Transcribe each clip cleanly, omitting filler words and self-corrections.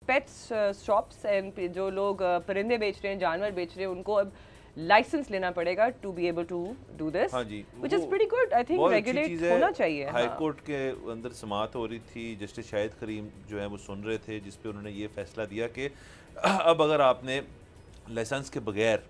Pets shops and जो लोग परिंदे बेच रहे हैं, जानवर बेच रहे हैं, उनको अब लाइसेंस लेना पड़ेगा to be able to do this, which is pretty good. I think regulate होना चाहिए. हाई कोर्ट के अंदर समाअत हो रही थी, जस्टिस शाहिद करीम जो है वो सुन रहे थे, जिस पे उन्होंने ये फैसला दिया कि अब अगर आपने लाइसेंस के बगैर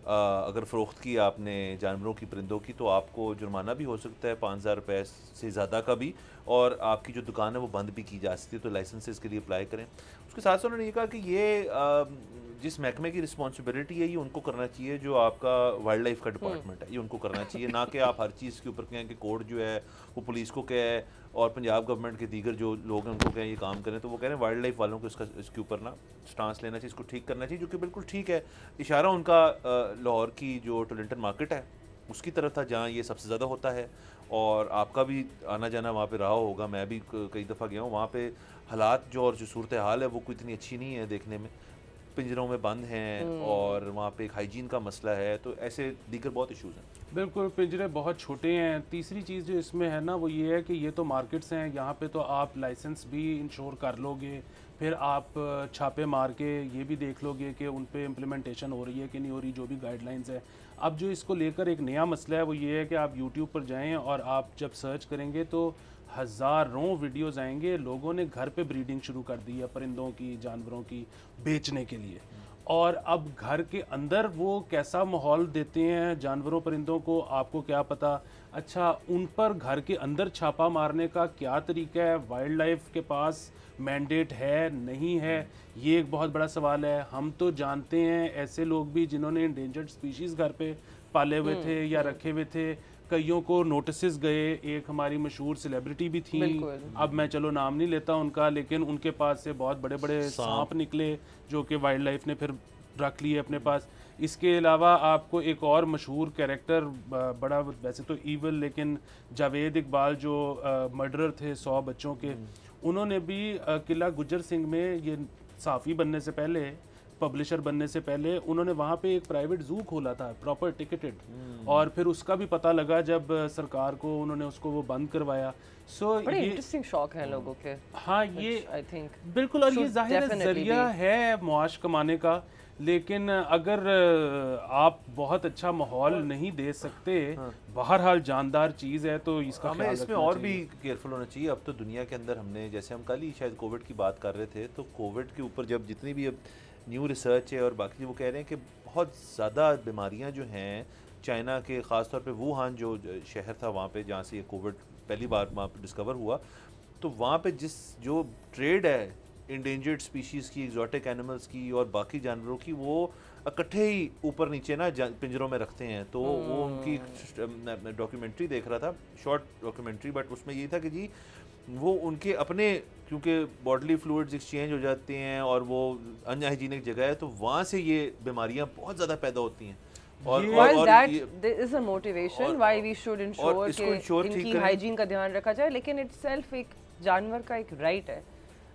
अगर फ़रोख्त की आपने जानवरों की, परिंदों की, तो आपको जुर्माना भी हो सकता है 5,000 रुपये से ज़्यादा का भी, और आपकी जो दुकान है वो बंद भी की जा सकती है. तो लाइसेंसेस के लिए अप्लाई करें. उसके साथ साथ उन्होंने ये कहा कि ये जिस महकमे की रिस्पॉन्सिबिलिटी है ये उनको करना चाहिए, जो आपका वाइल्ड लाइफ का डिपार्टमेंट है, ये उनको करना चाहिए, ना कि आप हर चीज़ के ऊपर कहें कि कोर्ट जो है वो पुलिस को क्या है और पंजाब गवर्नमेंट के दीगर जो लोग हैं उनको कहें ये काम करें. तो वो कह रहे हैं वाइल्ड लाइफ वालों को इसके ऊपर ना स्टांस लेना चाहिए, इसको ठीक करना चाहिए, जो कि बिल्कुल ठीक है. इशारा उनका लाहौर की जो टोरंटन मार्केट है उसकी तरफ था, जहाँ ये सबसे ज़्यादा होता है, और आपका भी आना जाना वहाँ पे रहा होगा. मैं भी कई दफ़ा गया हूँ वहाँ पे. हालात जो और जो सूरत हाल है वो कोई इतनी अच्छी नहीं है देखने में, पिंजरों में बंद हैं और वहाँ पे एक हाइजीन का मसला है. तो ऐसे दीगर बहुत इश्यूज़ हैं. बिल्कुल, पिंजरे बहुत छोटे हैं. तीसरी चीज़ जो इसमें है ना वो ये है कि ये तो मार्केट्स हैं, यहाँ पे तो आप लाइसेंस भी इंश्योर कर लोगे, फिर आप छापे मार के ये भी देख लोगे कि उन पे इम्प्लीमेंटेशन हो रही है कि नहीं हो रही, जो भी गाइडलाइंस है. अब जो इसको लेकर एक नया मसला है वो ये है कि आप यूट्यूब पर जाएँ और आप जब सर्च करेंगे तो हज़ारों वीडियोस आएंगे. लोगों ने घर पे ब्रीडिंग शुरू कर दी है परिंदों की, जानवरों की बेचने के लिए, और अब घर के अंदर वो कैसा माहौल देते हैं जानवरों परिंदों को, आपको क्या पता. अच्छा, उन पर घर के अंदर छापा मारने का क्या तरीका है, वाइल्ड लाइफ के पास मैंडेट है नहीं है, ये एक बहुत बड़ा सवाल है. हम तो जानते हैं ऐसे लोग भी जिन्होंने इंडेंजर्ड स्पीशीज़ घर पे पाले हुए थे या रखे हुए थे. कईयों को नोटिस गए. एक हमारी मशहूर सेलिब्रिटी भी थी, अब मैं चलो नाम नहीं लेता उनका, लेकिन उनके पास से बहुत बड़े बड़े सांप निकले जो कि वाइल्ड लाइफ ने फिर रख लिए अपने पास. इसके अलावा आपको एक और मशहूर कैरेक्टर, बड़ा वैसे तो ईविल, लेकिन जावेद इकबाल जो मर्डरर थे 100 बच्चों के, उन्होंने भी किला गुज्जर सिंह में, ये सहाफ़ी बनने से पहले, पब्लिशर बनने से पहले, उन्होंने वहाँ पे एक प्राइवेट ज़ू खोला था, प्रॉपर टिकटेड, और फिर उसका भी पता लगा जब सरकार को, उन्होंने उसको वो बंद करवाया. बड़े इंटरेस्टिंग शौक हैं लोगों के. हाँ, ये आई थिंक बिल्कुल, और ये ज़ाहिर ज़रिया है मुआश कमाने का, लेकिन अगर आप बहुत अच्छा माहौल नहीं दे सकते, बहरहाल जानदार चीज़ है, तो इसका हमें इसमें और भी केयरफुल होना चाहिए. अब तो दुनिया के अंदर हमने, जैसे हम कल ही शायद कोविड की बात कर रहे थे, तो कोविड के ऊपर जब जितनी भी अब न्यू रिसर्च है और बाकी वो कह रहे हैं कि बहुत ज़्यादा बीमारियां जो हैं चाइना के, ख़ास तौर पे वुहान जो शहर था वहाँ पे जहाँ से ये कोविड पहली बार वहाँ पे डिस्कवर हुआ, तो वहाँ पे जो ट्रेड है इंडेंजर्ड स्पीशीज़ की, एक्जॉटिक एनिमल्स की और बाकी जानवरों की, वो इकट्ठे ही ऊपर नीचे ना पिंजरों में रखते हैं. तो वो उनकी डॉक्यूमेंट्री देख रहा था, शॉर्ट डॉक्यूमेंट्री, बट उसमें ये था कि जी वो उनके अपने, क्योंकि बॉडली फ्लूइड्स एक्सचेंज हो जाते हैं और वो अनहाइजीनिक जगह है, तो वहाँ से ये बीमारियाँ बहुत ज़्यादा पैदा होती हैं. और that is a motivation why we should ensure कि इनकी हाइजीन का ध्यान रखा जाए. लेकिन itself एक जानवर का एक राइट है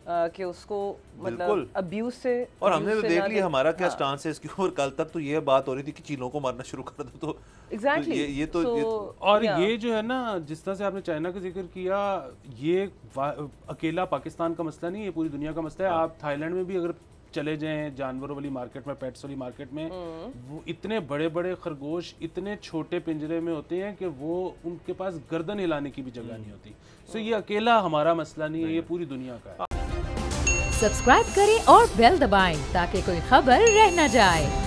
कि उसको मतलब अब्यूज से, और हमने तो देख लिया हमारा क्या स्टांस है इसके ऊपर. कल तक तो ये बात हो रही थी कि चीलों को मारना शुरू कर दो, तो एग्जैक्टली ये तो और ये जो है ना, जिस तरह से आपने चाइना का जिक्र किया, ये अकेला पाकिस्तान का मसला नहीं है, पूरी दुनिया का मसला है. आप थाईलैंड में भी अगर चले जाएं जानवरों वाली मार्केट में, पेट्स वाली मार्केट में, वो इतने बड़े बड़े खरगोश इतने छोटे पिंजरे में होते हैं कि वो उनके पास गर्दन हिलाने की भी जगह नहीं होती. सो ये अकेला हमारा मसला नहीं है, ये पूरी दुनिया का है. सब्सक्राइब करें और बेल दबाएं ताकि कोई खबर रह न जाए.